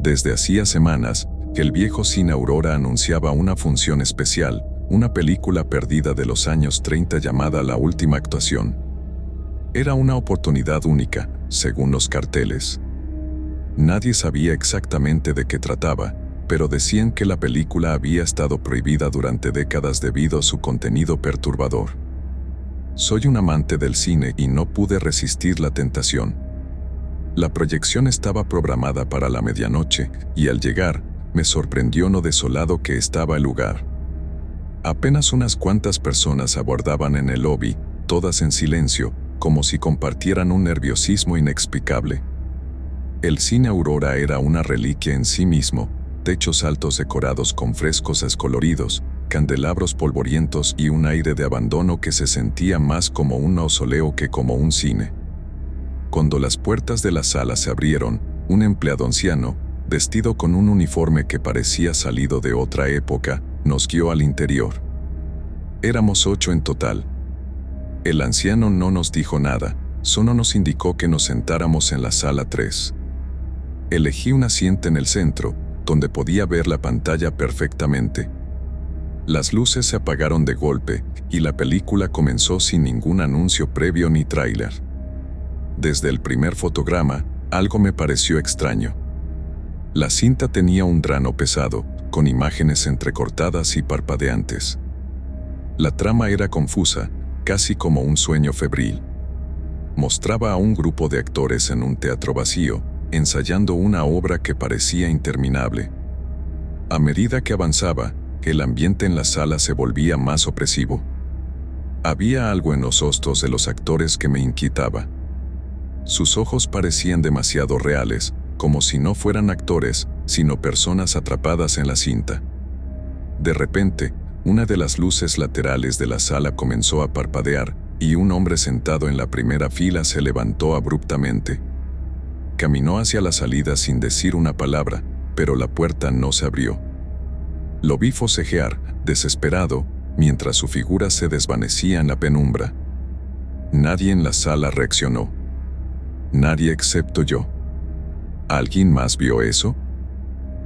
Desde hacía semanas, el viejo cine Aurora anunciaba una función especial, una película perdida de los años 30 llamada La Última Actuación. Era una oportunidad única, según los carteles. Nadie sabía exactamente de qué trataba, pero decían que la película había estado prohibida durante décadas debido a su contenido perturbador. Soy un amante del cine y no pude resistir la tentación. La proyección estaba programada para la medianoche, y al llegar, me sorprendió lo desolado que estaba el lugar. Apenas unas cuantas personas aguardaban en el lobby, todas en silencio, como si compartieran un nerviosismo inexplicable. El cine Aurora era una reliquia en sí mismo, techos altos decorados con frescos descoloridos, candelabros polvorientos y un aire de abandono que se sentía más como un mausoleo que como un cine. Cuando las puertas de la sala se abrieron, un empleado anciano, vestido con un uniforme que parecía salido de otra época, nos guió al interior. Éramos 8 en total. El anciano no nos dijo nada, solo nos indicó que nos sentáramos en la sala 3. Elegí un asiento en el centro, donde podía ver la pantalla perfectamente. Las luces se apagaron de golpe, y la película comenzó sin ningún anuncio previo ni tráiler. Desde el primer fotograma, algo me pareció extraño. La cinta tenía un drano pesado, con imágenes entrecortadas y parpadeantes. La trama era confusa, casi como un sueño febril. Mostraba a un grupo de actores en un teatro vacío, ensayando una obra que parecía interminable. A medida que avanzaba, el ambiente en la sala se volvía más opresivo. Había algo en los rostros de los actores que me inquietaba. Sus ojos parecían demasiado reales, como si no fueran actores, sino personas atrapadas en la cinta. De repente, una de las luces laterales de la sala comenzó a parpadear, y un hombre sentado en la primera fila se levantó abruptamente. Caminó hacia la salida sin decir una palabra, pero la puerta no se abrió. Lo vi forcejear, desesperado, mientras su figura se desvanecía en la penumbra. Nadie en la sala reaccionó. Nadie excepto yo. ¿Alguien más vio eso?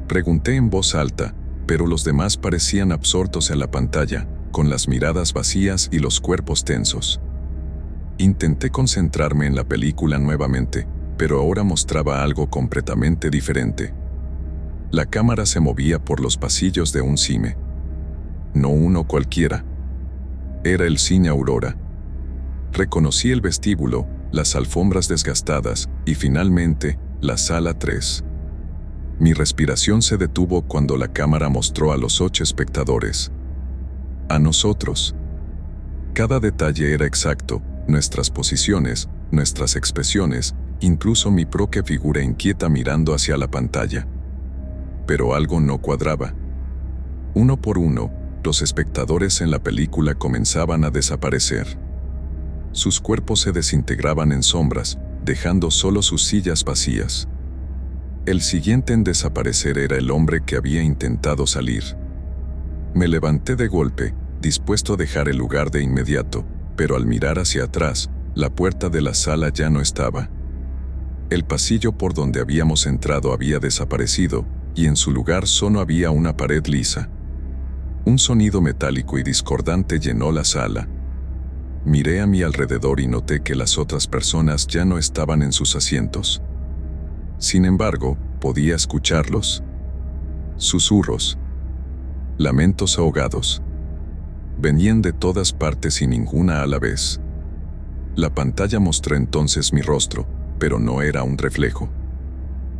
Pregunté en voz alta, pero los demás parecían absortos en la pantalla, con las miradas vacías y los cuerpos tensos. Intenté concentrarme en la película nuevamente, pero ahora mostraba algo completamente diferente. La cámara se movía por los pasillos de un cine. No uno cualquiera. Era el cine Aurora. Reconocí el vestíbulo, las alfombras desgastadas y finalmente, la sala 3. Mi respiración se detuvo cuando la cámara mostró a los 8 espectadores. A nosotros. Cada detalle era exacto, nuestras posiciones, nuestras expresiones, incluso mi propia figura inquieta mirando hacia la pantalla. Pero algo no cuadraba. Uno por uno, los espectadores en la película comenzaban a desaparecer. Sus cuerpos se desintegraban en sombras, dejando solo sus sillas vacías. El siguiente en desaparecer era el hombre que había intentado salir. Me levanté de golpe, dispuesto a dejar el lugar de inmediato, pero al mirar hacia atrás, la puerta de la sala ya no estaba. El pasillo por donde habíamos entrado había desaparecido, y en su lugar solo había una pared lisa. Un sonido metálico y discordante llenó la sala. Miré a mi alrededor y noté que las otras personas ya no estaban en sus asientos. Sin embargo, podía escucharlos. Susurros. Lamentos ahogados. Venían de todas partes y ninguna a la vez. La pantalla mostró entonces mi rostro, pero no era un reflejo.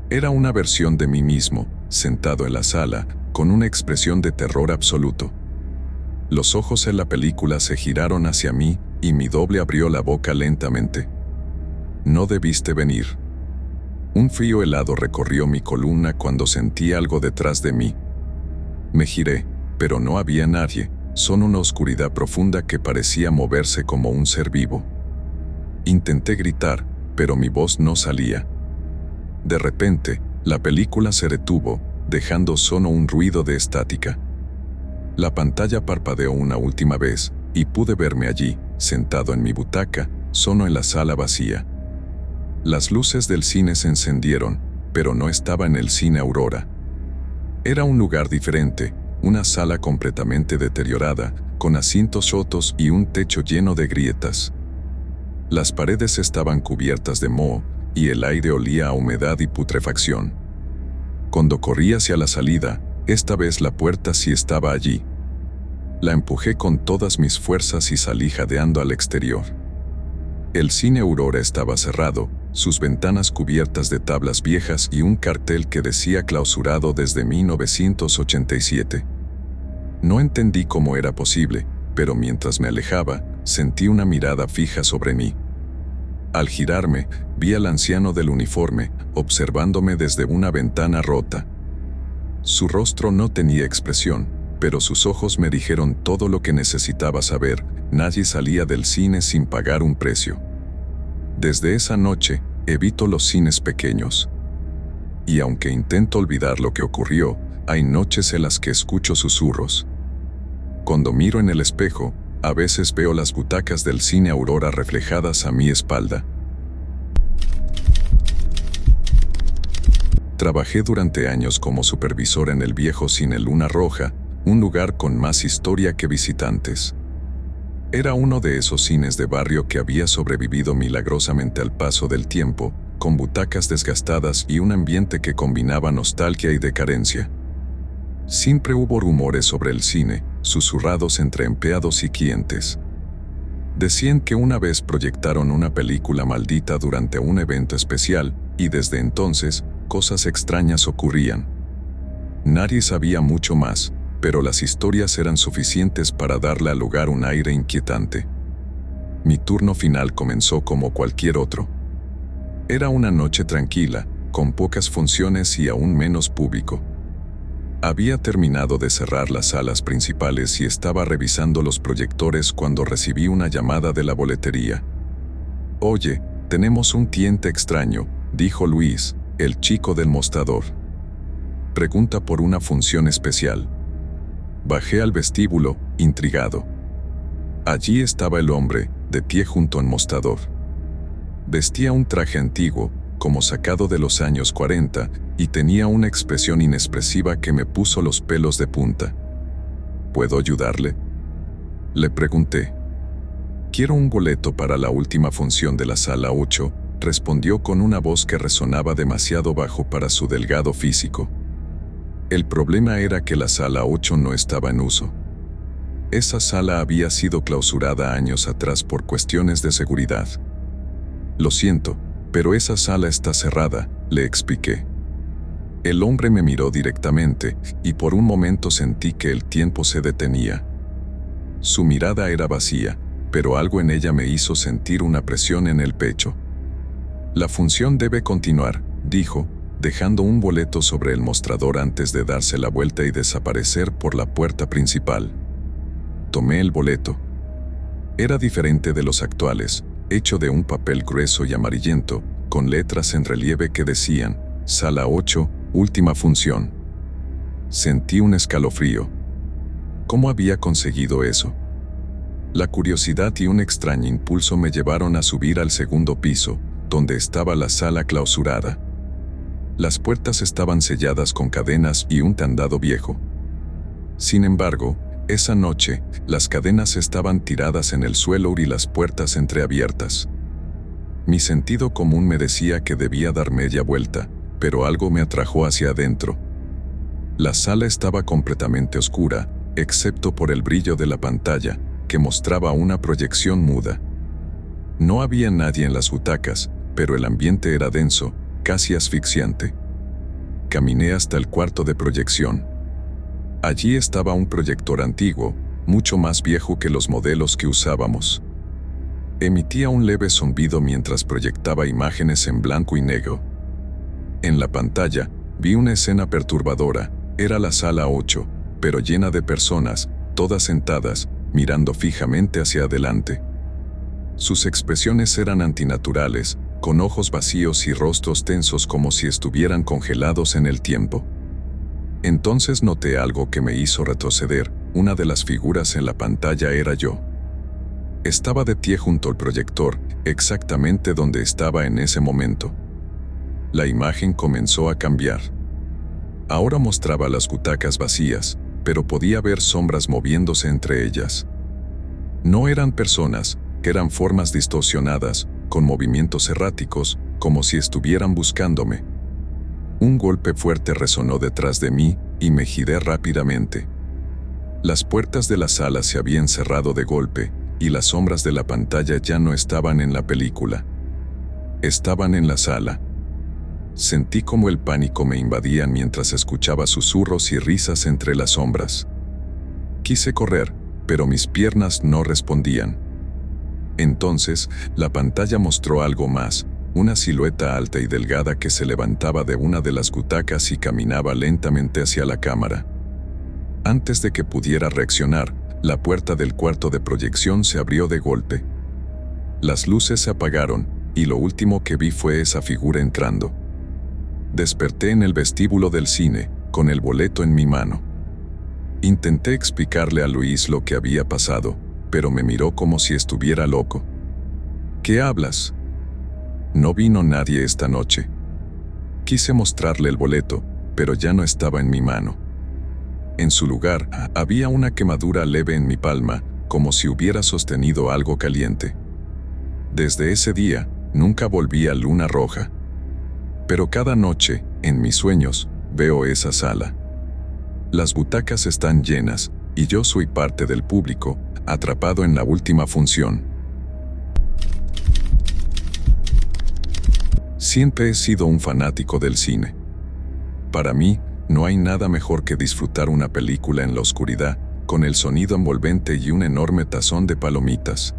Era una versión de mí mismo, sentado en la sala, con una expresión de terror absoluto. Los ojos en la película se giraron hacia mí, y mi doble abrió la boca lentamente. No debiste venir. Un frío helado recorrió mi columna cuando sentí algo detrás de mí. Me giré, pero no había nadie, solo una oscuridad profunda que parecía moverse como un ser vivo. Intenté gritar, pero mi voz no salía. De repente, la película se detuvo, dejando solo un ruido de estática. La pantalla parpadeó una última vez, y pude verme allí, sentado en mi butaca, solo en la sala vacía. Las luces del cine se encendieron, pero no estaba en el Cine Aurora. Era un lugar diferente, una sala completamente deteriorada, con asientos rotos y un techo lleno de grietas. Las paredes estaban cubiertas de moho, y el aire olía a humedad y putrefacción. Cuando corrí hacia la salida, esta vez la puerta sí estaba allí. La empujé con todas mis fuerzas y salí jadeando al exterior. El Cine Aurora estaba cerrado, sus ventanas cubiertas de tablas viejas y un cartel que decía clausurado desde 1987. No entendí cómo era posible, pero mientras me alejaba, sentí una mirada fija sobre mí. Al girarme, vi al anciano del uniforme, observándome desde una ventana rota. Su rostro no tenía expresión, pero sus ojos me dijeron todo lo que necesitaba saber. Nadie salía del cine sin pagar un precio. Desde esa noche, evito los cines pequeños. Y aunque intento olvidar lo que ocurrió, hay noches en las que escucho susurros. Cuando miro en el espejo, a veces veo las butacas del Cine Aurora reflejadas a mi espalda. Trabajé durante años como supervisor en el viejo Cine Luna Roja, un lugar con más historia que visitantes. Era uno de esos cines de barrio que había sobrevivido milagrosamente al paso del tiempo, con butacas desgastadas y un ambiente que combinaba nostalgia y decadencia. Siempre hubo rumores sobre el cine, susurrados entre empleados y clientes. Decían que una vez proyectaron una película maldita durante un evento especial, y desde entonces, cosas extrañas ocurrían. Nadie sabía mucho más, pero las historias eran suficientes para darle al lugar un aire inquietante. Mi turno final comenzó como cualquier otro. Era una noche tranquila, con pocas funciones y aún menos público. Había terminado de cerrar las salas principales y estaba revisando los proyectores cuando recibí una llamada de la boletería. «Oye, tenemos un cliente extraño», dijo Luis, el chico del mostrador. «Pregunta por una función especial». Bajé al vestíbulo, intrigado. Allí estaba el hombre, de pie junto al mostrador. Vestía un traje antiguo, como sacado de los años 40, y tenía una expresión inexpresiva que me puso los pelos de punta. ¿Puedo ayudarle?, le pregunté. «Quiero un boleto para la última función de la sala 8», respondió con una voz que resonaba demasiado bajo para su delgado físico. El problema era que la sala 8 no estaba en uso. Esa sala había sido clausurada años atrás por cuestiones de seguridad. «Lo siento, pero esa sala está cerrada», le expliqué. El hombre me miró directamente, y por un momento sentí que el tiempo se detenía. Su mirada era vacía, pero algo en ella me hizo sentir una presión en el pecho. «La función debe continuar», dijo, dejando un boleto sobre el mostrador antes de darse la vuelta y desaparecer por la puerta principal. Tomé el boleto. Era diferente de los actuales, hecho de un papel grueso y amarillento, con letras en relieve que decían, «Sala 8, última función». Sentí un escalofrío. ¿Cómo había conseguido eso? La curiosidad y un extraño impulso me llevaron a subir al segundo piso, donde estaba la sala clausurada. Las puertas estaban selladas con cadenas y un candado viejo. Sin embargo, esa noche, las cadenas estaban tiradas en el suelo y las puertas entreabiertas. Mi sentido común me decía que debía dar media vuelta, pero algo me atrajo hacia adentro. La sala estaba completamente oscura, excepto por el brillo de la pantalla, que mostraba una proyección muda. No había nadie en las butacas, pero el ambiente era denso, casi asfixiante. Caminé hasta el cuarto de proyección. Allí estaba un proyector antiguo, mucho más viejo que los modelos que usábamos. Emitía un leve zumbido mientras proyectaba imágenes en blanco y negro. En la pantalla, vi una escena perturbadora. Era la sala 8, pero llena de personas, todas sentadas, mirando fijamente hacia adelante. Sus expresiones eran antinaturales, con ojos vacíos y rostros tensos como si estuvieran congelados en el tiempo. Entonces noté algo que me hizo retroceder. Una de las figuras en la pantalla era yo. Estaba de pie junto al proyector, exactamente donde estaba en ese momento. la imagen comenzó a cambiar. Ahora mostraba las butacas vacías, pero podía ver sombras moviéndose entre ellas. No eran personas, eran formas distorsionadas, con movimientos erráticos, como si estuvieran buscándome. Un golpe fuerte resonó detrás de mí y me giré rápidamente. Las puertas de la sala se habían cerrado de golpe y las sombras de la pantalla ya no estaban en la película. Estaban en la sala. Sentí como el pánico me invadía mientras escuchaba susurros y risas entre las sombras. Quise correr, pero mis piernas no respondían. Entonces, la pantalla mostró algo más, una silueta alta y delgada que se levantaba de una de las butacas y caminaba lentamente hacia la cámara. Antes de que pudiera reaccionar, la puerta del cuarto de proyección se abrió de golpe. Las luces se apagaron, y lo último que vi fue esa figura entrando. Desperté en el vestíbulo del cine, con el boleto en mi mano. Intenté explicarle a Luis lo que había pasado, pero me miró como si estuviera loco. ¿Qué hablas? No vino nadie esta noche. Quise mostrarle el boleto, pero ya no estaba en mi mano. En su lugar, había una quemadura leve en mi palma, como si hubiera sostenido algo caliente. Desde ese día, nunca volví a Luna Roja. Pero cada noche, en mis sueños, veo esa sala. Las butacas están llenas, y yo soy parte del público, atrapado en la última función. Siempre he sido un fanático del cine. Para mí, no hay nada mejor que disfrutar una película en la oscuridad, con el sonido envolvente y un enorme tazón de palomitas.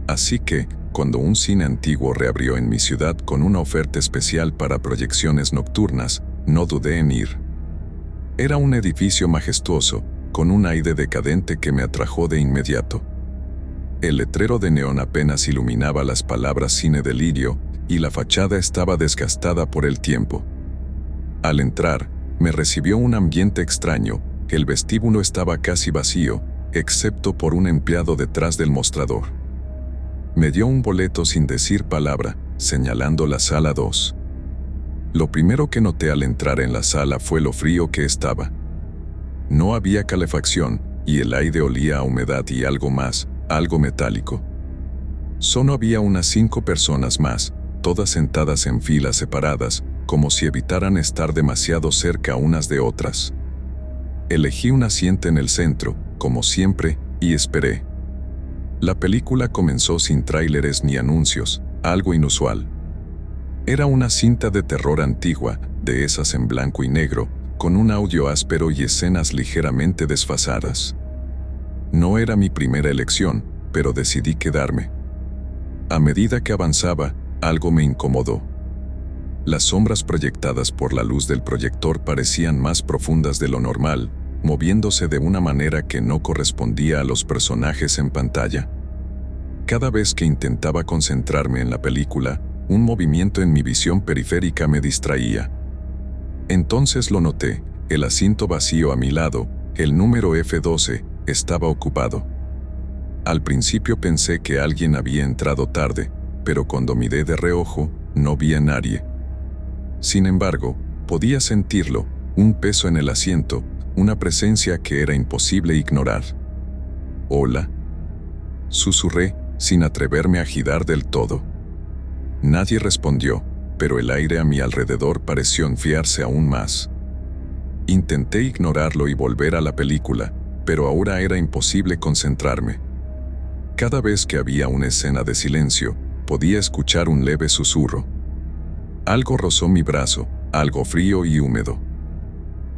Así que, cuando un cine antiguo reabrió en mi ciudad con una oferta especial para proyecciones nocturnas, no dudé en ir. Era un edificio majestuoso, con un aire decadente que me atrajo de inmediato. El letrero de neón apenas iluminaba las palabras Cine Delirio, y la fachada estaba desgastada por el tiempo. Al entrar, me recibió un ambiente extraño. El vestíbulo estaba casi vacío, excepto por un empleado detrás del mostrador. Me dio un boleto sin decir palabra, señalando la sala 2. Lo primero que noté al entrar en la sala fue lo frío que estaba. No había calefacción, y el aire olía a humedad y algo más, algo metálico. Solo había unas 5 personas más, todas sentadas en filas separadas, como si evitaran estar demasiado cerca unas de otras. Elegí un asiento en el centro, como siempre, y esperé. La película comenzó sin tráileres ni anuncios, algo inusual. Era una cinta de terror antigua, de esas en blanco y negro, con un audio áspero y escenas ligeramente desfasadas. No era mi primera elección, pero decidí quedarme. A medida que avanzaba, algo me incomodó. Las sombras proyectadas por la luz del proyector parecían más profundas de lo normal, moviéndose de una manera que no correspondía a los personajes en pantalla. Cada vez que intentaba concentrarme en la película, un movimiento en mi visión periférica me distraía. Entonces lo noté, el asiento vacío a mi lado, el número F12, estaba ocupado. Al principio pensé que alguien había entrado tarde, pero cuando miré de reojo, no vi a nadie. Sin embargo, podía sentirlo, un peso en el asiento, una presencia que era imposible ignorar. «Hola», susurré, sin atreverme a girar del todo. Nadie respondió, pero el aire a mi alrededor pareció enfriarse aún más. Intenté ignorarlo y volver a la película, pero ahora era imposible concentrarme. Cada vez que había una escena de silencio, podía escuchar un leve susurro. Algo rozó mi brazo, algo frío y húmedo.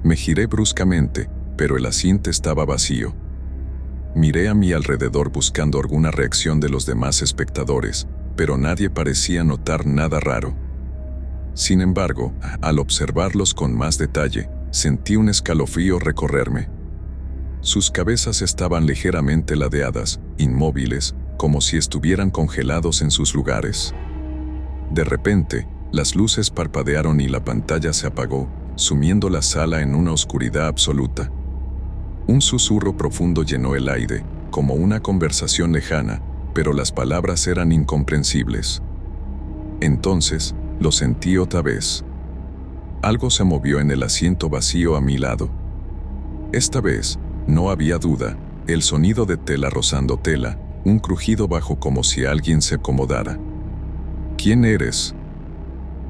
Me giré bruscamente, pero el asiento estaba vacío. Miré a mi alrededor buscando alguna reacción de los demás espectadores, pero nadie parecía notar nada raro. Sin embargo, al observarlos con más detalle, sentí un escalofrío recorrerme. Sus cabezas estaban ligeramente ladeadas, inmóviles, como si estuvieran congelados en sus lugares. De repente, las luces parpadearon y la pantalla se apagó, sumiendo la sala en una oscuridad absoluta. Un susurro profundo llenó el aire, como una conversación lejana, pero las palabras eran incomprensibles. Entonces, lo sentí otra vez. Algo se movió en el asiento vacío a mi lado. Esta vez, no había duda, el sonido de tela rozando tela, un crujido bajo como si alguien se acomodara. ¿Quién eres?,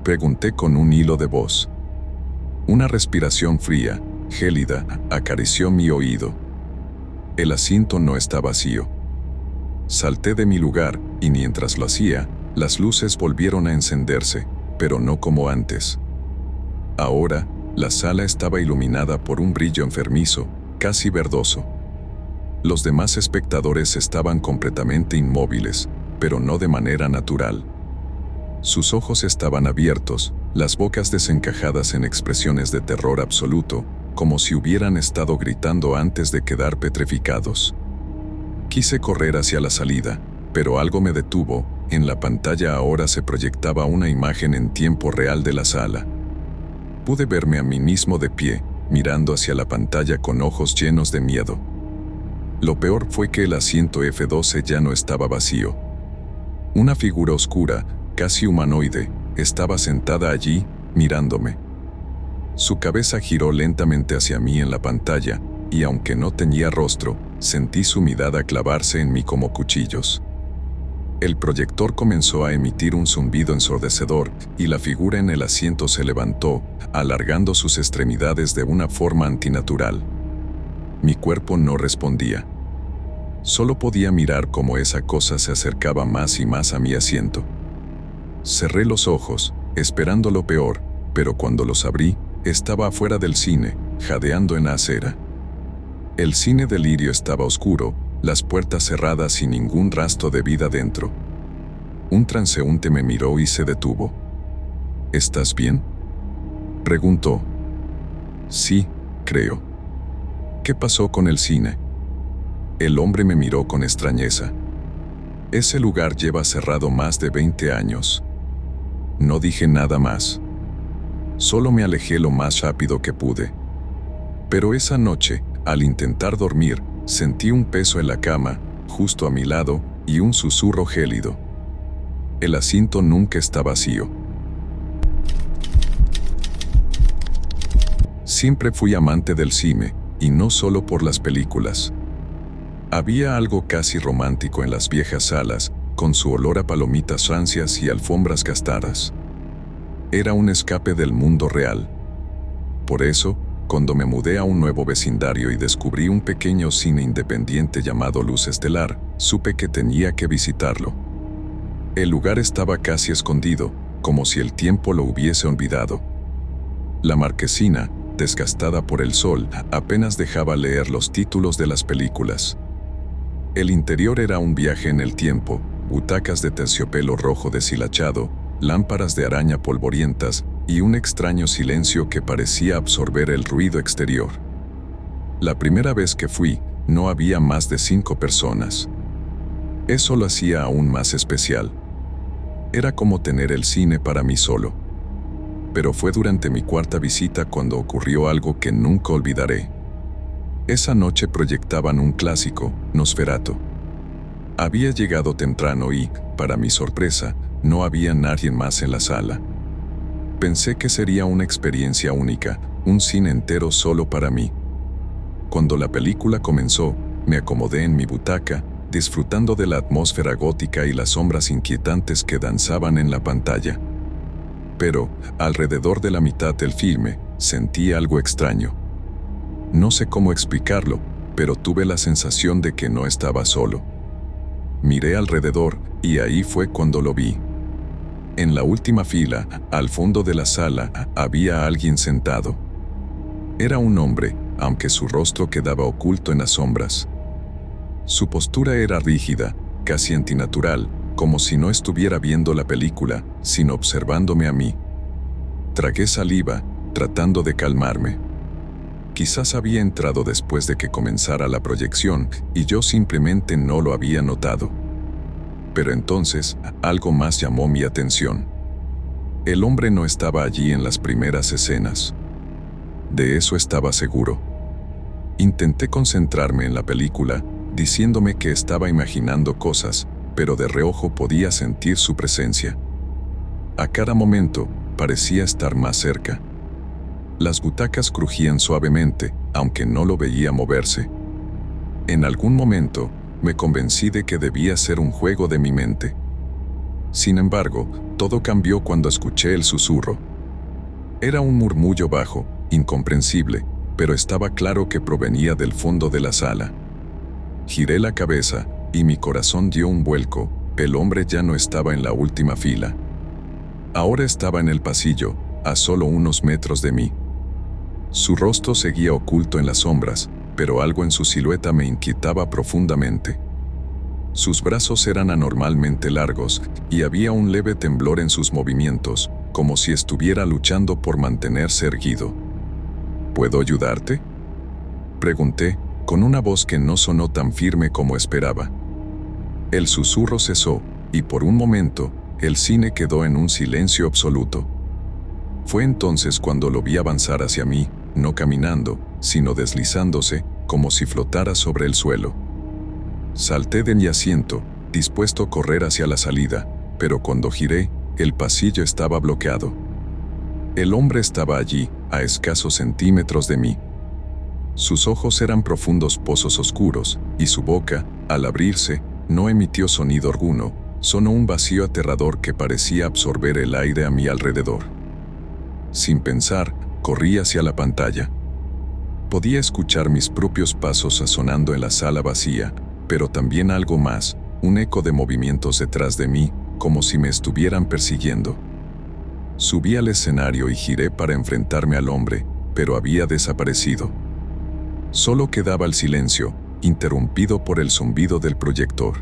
pregunté con un hilo de voz. Una respiración fría, gélida, acarició mi oído. El asiento no está vacío. Salté de mi lugar, y mientras lo hacía, las luces volvieron a encenderse, pero no como antes. Ahora, la sala estaba iluminada por un brillo enfermizo, casi verdoso. Los demás espectadores estaban completamente inmóviles, pero no de manera natural. Sus ojos estaban abiertos, las bocas desencajadas en expresiones de terror absoluto, como si hubieran estado gritando antes de quedar petrificados. Quise correr hacia la salida, pero algo me detuvo. En la pantalla ahora se proyectaba una imagen en tiempo real de la sala. Pude verme a mí mismo de pie, mirando hacia la pantalla con ojos llenos de miedo. Lo peor fue que el asiento F12 ya no estaba vacío. Una figura oscura, casi humanoide, estaba sentada allí, mirándome. Su cabeza giró lentamente hacia mí en la pantalla, y aunque no tenía rostro, sentí su mirada clavarse en mí como cuchillos. El proyector comenzó a emitir un zumbido ensordecedor, y la figura en el asiento se levantó, alargando sus extremidades de una forma antinatural. Mi cuerpo no respondía. Solo podía mirar cómo esa cosa se acercaba más y más a mi asiento. Cerré los ojos, esperando lo peor, pero cuando los abrí, estaba afuera del cine, jadeando en la acera. El cine Delirio estaba oscuro, las puertas cerradas y ningún rastro de vida dentro. Un transeúnte me miró y se detuvo. ¿Estás bien?, preguntó. Sí, creo. ¿Qué pasó con el cine? El hombre me miró con extrañeza. Ese lugar lleva cerrado más de 20 años. No dije nada más. Solo me alejé lo más rápido que pude. Pero esa noche, al intentar dormir, sentí un peso en la cama, justo a mi lado, y un susurro gélido. El asiento nunca está vacío. Siempre fui amante del cine, y no solo por las películas. Había algo casi romántico en las viejas salas, con su olor a palomitas rancias y alfombras gastadas. Era un escape del mundo real. Por eso, cuando me mudé a un nuevo vecindario y descubrí un pequeño cine independiente llamado Luz Estelar, supe que tenía que visitarlo. El lugar estaba casi escondido, como si el tiempo lo hubiese olvidado. La marquesina, desgastada por el sol, apenas dejaba leer los títulos de las películas. El interior era un viaje en el tiempo, butacas de terciopelo rojo deshilachado, lámparas de araña polvorientas y un extraño silencio que parecía absorber el ruido exterior. La primera vez que fui, no había más de 5 personas. Eso lo hacía aún más especial. Era como tener el cine para mí solo. Pero fue durante mi cuarta visita cuando ocurrió algo que nunca olvidaré. Esa noche proyectaban un clásico, Nosferatu. Había llegado temprano y, para mi sorpresa, no había nadie más en la sala. Pensé que sería una experiencia única, un cine entero solo para mí. Cuando la película comenzó, me acomodé en mi butaca, disfrutando de la atmósfera gótica y las sombras inquietantes que danzaban en la pantalla. Pero, alrededor de la mitad del filme, sentí algo extraño. No sé cómo explicarlo, pero tuve la sensación de que no estaba solo. Miré alrededor, y ahí fue cuando lo vi. En la última fila, al fondo de la sala, había alguien sentado. Era un hombre, aunque su rostro quedaba oculto en las sombras. Su postura era rígida, casi antinatural, como si no estuviera viendo la película, sino observándome a mí. Tragué saliva, tratando de calmarme. Quizás había entrado después de que comenzara la proyección, y yo simplemente no lo había notado. Pero entonces, algo más llamó mi atención. El hombre no estaba allí en las primeras escenas. De eso estaba seguro. Intenté concentrarme en la película, diciéndome que estaba imaginando cosas, pero de reojo podía sentir su presencia. A cada momento, parecía estar más cerca. Las butacas crujían suavemente, aunque no lo veía moverse. En algún momento, me convencí de que debía ser un juego de mi mente. Sin embargo, todo cambió cuando escuché el susurro. Era un murmullo bajo, incomprensible, pero estaba claro que provenía del fondo de la sala. Giré la cabeza, y mi corazón dio un vuelco. El hombre ya no estaba en la última fila. Ahora estaba en el pasillo, a solo unos metros de mí. Su rostro seguía oculto en las sombras, pero algo en su silueta me inquietaba profundamente. Sus brazos eran anormalmente largos, y había un leve temblor en sus movimientos, como si estuviera luchando por mantenerse erguido. ¿Puedo ayudarte?, pregunté, con una voz que no sonó tan firme como esperaba. El susurro cesó, y por un momento, el cine quedó en un silencio absoluto. Fue entonces cuando lo vi avanzar hacia mí, no caminando, sino deslizándose, como si flotara sobre el suelo. Salté de mi asiento, dispuesto a correr hacia la salida, pero cuando giré, el pasillo estaba bloqueado. El hombre estaba allí, a escasos centímetros de mí. Sus ojos eran profundos pozos oscuros, y su boca, al abrirse, no emitió sonido alguno, sonó un vacío aterrador que parecía absorber el aire a mi alrededor. Sin pensar, corrí hacia la pantalla. Podía escuchar mis propios pasos sonando en la sala vacía, pero también algo más, un eco de movimientos detrás de mí, como si me estuvieran persiguiendo. Subí al escenario y giré para enfrentarme al hombre, pero había desaparecido. Solo quedaba el silencio, interrumpido por el zumbido del proyector.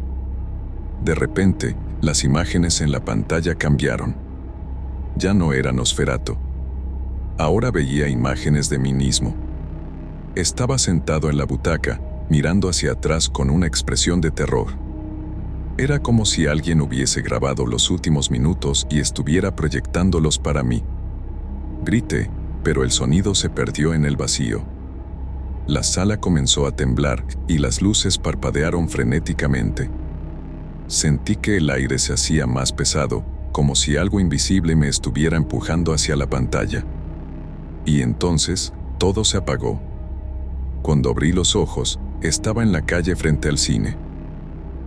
De repente, las imágenes en la pantalla cambiaron. Ya no era Nosferatu. Ahora veía imágenes de mí mismo. Estaba sentado en la butaca, mirando hacia atrás con una expresión de terror. Era como si alguien hubiese grabado los últimos minutos y estuviera proyectándolos para mí. Grité, pero el sonido se perdió en el vacío. La sala comenzó a temblar y las luces parpadearon frenéticamente. Sentí que el aire se hacía más pesado, como si algo invisible me estuviera empujando hacia la pantalla. Y entonces, todo se apagó. Cuando abrí los ojos, estaba en la calle frente al cine.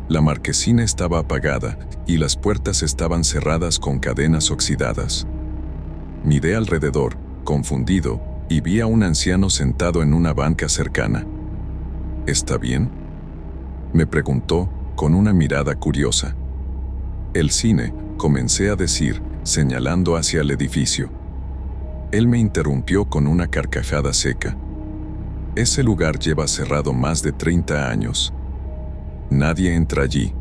La marquesina estaba apagada y las puertas estaban cerradas con cadenas oxidadas. Miré alrededor, confundido, y vi a un anciano sentado en una banca cercana. ¿Está bien?, me preguntó, con una mirada curiosa. El cine, comencé a decir, señalando hacia el edificio. Él me interrumpió con una carcajada seca. Ese lugar lleva cerrado más de 30 años. Nadie entra allí.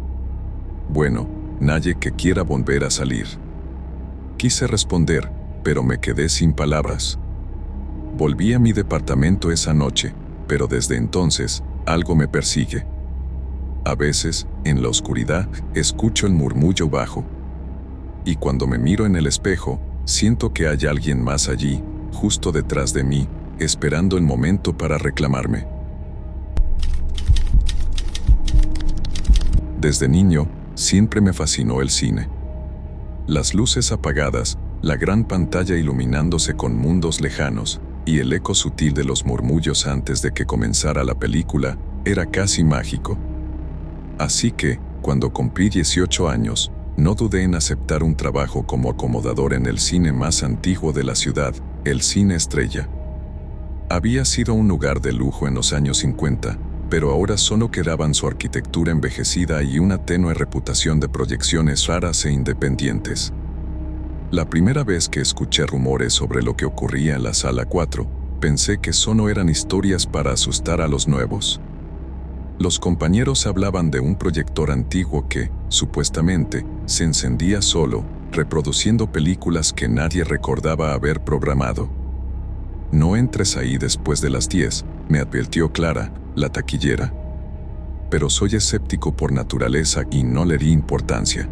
Bueno, nadie que quiera volver a salir. Quise responder, pero me quedé sin palabras. Volví a mi departamento esa noche, pero desde entonces, algo me persigue. A veces, en la oscuridad, escucho el murmullo bajo. Y cuando me miro en el espejo, siento que hay alguien más allí, justo detrás de mí, esperando el momento para reclamarme. Desde niño, siempre me fascinó el cine. Las luces apagadas, la gran pantalla iluminándose con mundos lejanos, y el eco sutil de los murmullos antes de que comenzara la película, era casi mágico. Así que, cuando cumplí 18 años, no dudé en aceptar un trabajo como acomodador en el cine más antiguo de la ciudad, el Cine Estrella. Había sido un lugar de lujo en los años 50, pero ahora solo quedaban su arquitectura envejecida y una tenue reputación de proyecciones raras e independientes. La primera vez que escuché rumores sobre lo que ocurría en la Sala 4, pensé que solo eran historias para asustar a los nuevos. Los compañeros hablaban de un proyector antiguo que, supuestamente, se encendía solo, reproduciendo películas que nadie recordaba haber programado. No entres ahí después de las 10, me advirtió Clara, la taquillera. Pero soy escéptico por naturaleza y no le di importancia.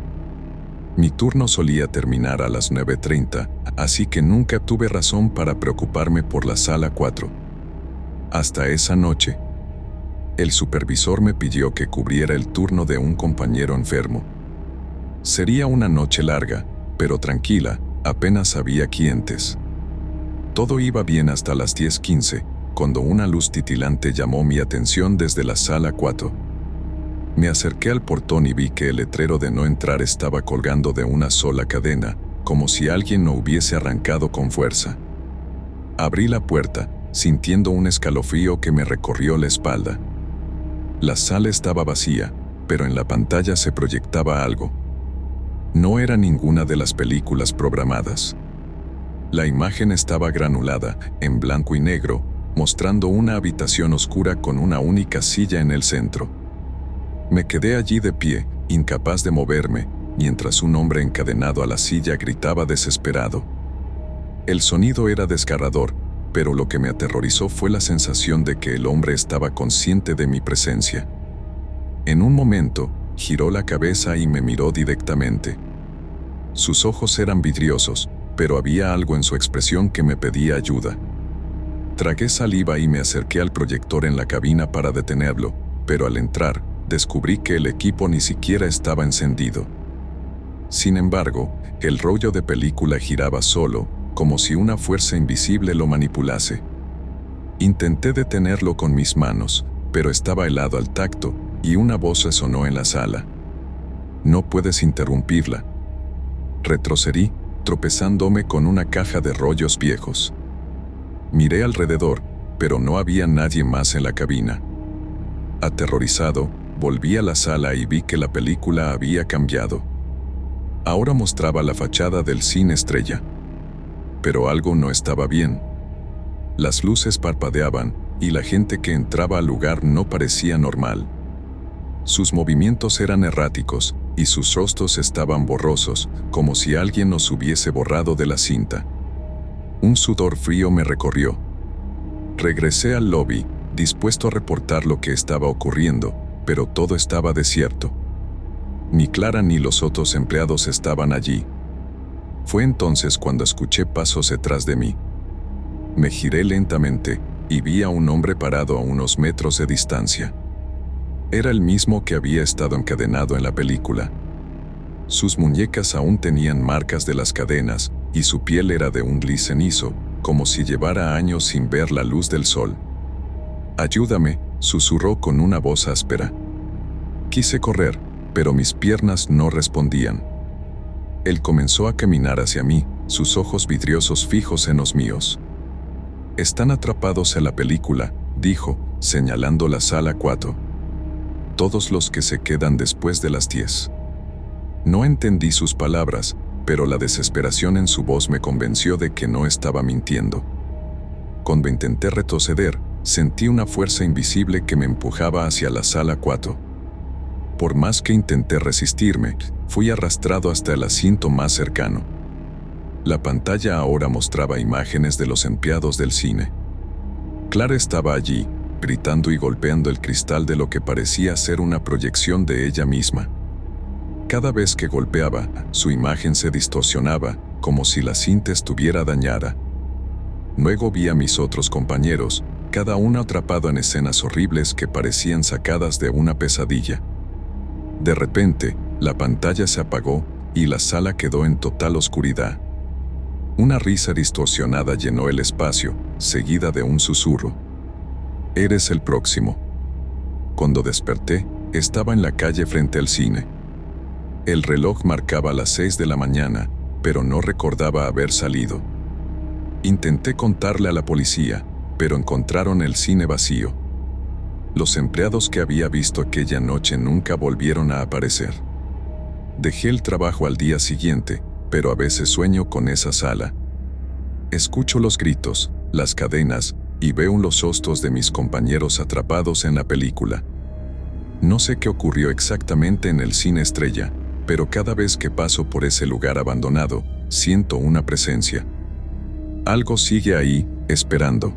Mi turno solía terminar a las 9:30, así que nunca tuve razón para preocuparme por la Sala 4. Hasta esa noche. El supervisor me pidió que cubriera el turno de un compañero enfermo. Sería una noche larga, pero tranquila, apenas había clientes. Todo iba bien hasta las 10:15, cuando una luz titilante llamó mi atención desde la sala 4. Me acerqué al portón y vi que el letrero de no entrar estaba colgando de una sola cadena, como si alguien lo hubiese arrancado con fuerza. Abrí la puerta, sintiendo un escalofrío que me recorrió la espalda. La sala estaba vacía, pero en la pantalla se proyectaba algo. No era ninguna de las películas programadas. La imagen estaba granulada, en blanco y negro, mostrando una habitación oscura con una única silla en el centro. Me quedé allí de pie, incapaz de moverme, mientras un hombre encadenado a la silla gritaba desesperado. El sonido era desgarrador, pero lo que me aterrorizó fue la sensación de que el hombre estaba consciente de mi presencia. En un momento, giró la cabeza y me miró directamente. Sus ojos eran vidriosos, pero había algo en su expresión que me pedía ayuda. Tragué saliva y me acerqué al proyector en la cabina para detenerlo, pero al entrar, descubrí que el equipo ni siquiera estaba encendido. Sin embargo, el rollo de película giraba solo, como si una fuerza invisible lo manipulase. Intenté detenerlo con mis manos, pero estaba helado al tacto, y una voz resonó en la sala. «No puedes interrumpirla». Retrocedí, tropezándome con una caja de rollos viejos. Miré alrededor, pero no había nadie más en la cabina. Aterrorizado, volví a la sala y vi que la película había cambiado. Ahora mostraba la fachada del Cine Estrella. Pero algo no estaba bien. Las luces parpadeaban, y la gente que entraba al lugar no parecía normal. Sus movimientos eran erráticos, y sus rostros estaban borrosos, como si alguien los hubiese borrado de la cinta. Un sudor frío me recorrió. Regresé al lobby, dispuesto a reportar lo que estaba ocurriendo, pero todo estaba desierto. Ni Clara ni los otros empleados estaban allí. Fue entonces cuando escuché pasos detrás de mí. Me giré lentamente, y vi a un hombre parado a unos metros de distancia. Era el mismo que había estado encadenado en la película. Sus muñecas aún tenían marcas de las cadenas, y su piel era de un gris cenizo, como si llevara años sin ver la luz del sol. «Ayúdame», susurró con una voz áspera. Quise correr, pero mis piernas no respondían. Él comenzó a caminar hacia mí, sus ojos vidriosos fijos en los míos. «Están atrapados en la película», dijo, señalando la sala 4. «Todos los que se quedan después de las 10». No entendí sus palabras, pero la desesperación en su voz me convenció de que no estaba mintiendo. Cuando intenté retroceder, sentí una fuerza invisible que me empujaba hacia la sala 4. Por más que intenté resistirme, fui arrastrado hasta el asiento más cercano. La pantalla ahora mostraba imágenes de los empleados del cine. Clara estaba allí, gritando y golpeando el cristal de lo que parecía ser una proyección de ella misma. Cada vez que golpeaba, su imagen se distorsionaba, como si la cinta estuviera dañada. Luego vi a mis otros compañeros, cada uno atrapado en escenas horribles que parecían sacadas de una pesadilla. De repente, la pantalla se apagó, y la sala quedó en total oscuridad. Una risa distorsionada llenó el espacio, seguida de un susurro. «Eres el próximo». Cuando desperté, estaba en la calle frente al cine. El reloj marcaba las 6 de la mañana, pero no recordaba haber salido. Intenté contarle a la policía, pero encontraron el cine vacío. Los empleados que había visto aquella noche nunca volvieron a aparecer. Dejé el trabajo al día siguiente, pero a veces sueño con esa sala. Escucho los gritos, las cadenas, y veo los rostros de mis compañeros atrapados en la película. No sé qué ocurrió exactamente en el Cine Estrella, pero cada vez que paso por ese lugar abandonado, siento una presencia. Algo sigue ahí, esperando.